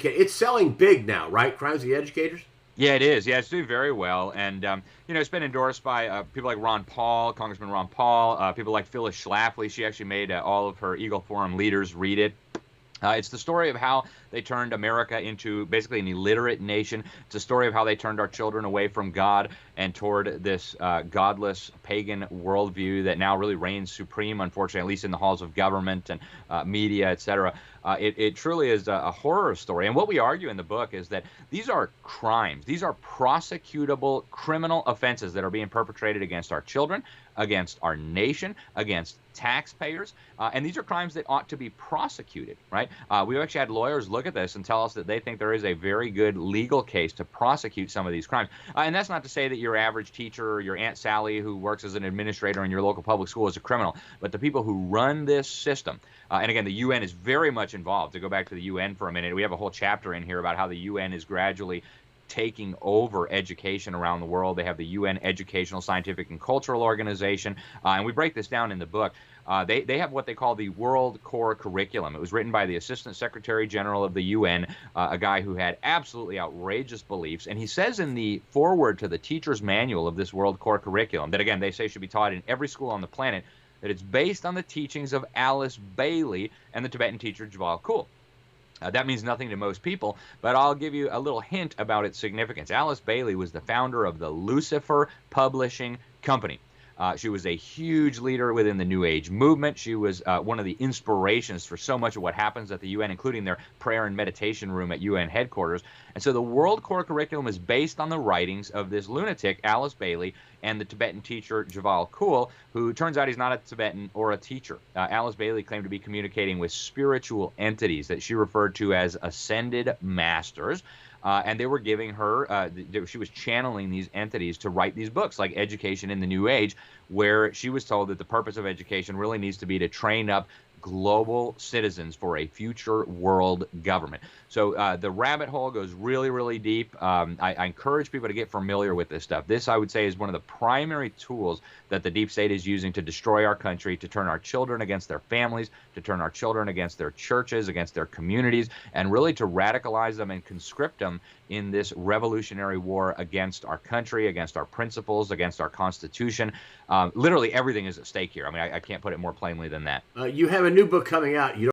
It's selling big now, right? Crimes of the Educators? Yeah, it is. Yeah, it's doing very well, and it's been endorsed by people like Ron Paul, Congressman Ron Paul, people like Phyllis Schlafly. She actually made all of her Eagle Forum leaders read it. It's the story of how they turned America into basically an illiterate nation. It's a story of how they turned our children away from God and toward this godless pagan worldview that now really reigns supreme, unfortunately, at least in the halls of government and media, etc. It truly is a horror story. And what we argue in the book is that these are crimes. These are prosecutable criminal offenses that are being perpetrated against our children, against our nation, against taxpayers, and these are crimes that ought to be prosecuted, right? We've actually had lawyers look at this and tell us that they think there is a very good legal case to prosecute some of these crimes. And that's not to say that your average teacher or your Aunt Sally who works as an administrator in your local public school is a criminal, but the people who run this system, and again, the UN is very much involved. To go back to the UN for a minute, we have a whole chapter in here about how the UN is gradually taking over education around the world. They have the UN Educational, Scientific, and Cultural Organization, and we break this down in the book. They have what they call the World Core Curriculum. It was written by the Assistant Secretary General of the UN, a guy who had absolutely outrageous beliefs, and he says in the foreword to the teacher's manual of this World Core Curriculum, that again, they say should be taught in every school on the planet, that it's based on the teachings of Alice Bailey and the Tibetan teacher Jabal Kul. That means nothing to most people, but I'll give you a little hint about its significance. Alice Bailey was the founder of the Lucifer Publishing Company. She was a huge leader within the New Age movement. She was one of the inspirations for so much of what happens at the UN, including their prayer and meditation room at UN headquarters. And so the World Core Curriculum is based on the writings of this lunatic, Alice Bailey, and the Tibetan teacher, Jabal Kul, who turns out he's not a Tibetan or a teacher. Alice Bailey claimed to be communicating with spiritual entities that she referred to as ascended masters. And they were giving her, she was channeling these entities to write these books like Education in the New Age, where she was told that the purpose of education really needs to be to train up global citizens for a future world government. So the rabbit hole goes really, really deep. I encourage people to get familiar with this stuff. This, I would say, is one of the primary tools that the deep state is using to destroy our country, to turn our children against their families, to turn our children against their churches, against their communities, and really to radicalize them and conscript them in this revolutionary war against our country, against our principles, against our Constitution. Literally everything is at stake here. I mean, I can't put it more plainly than that. You have a new book coming out. You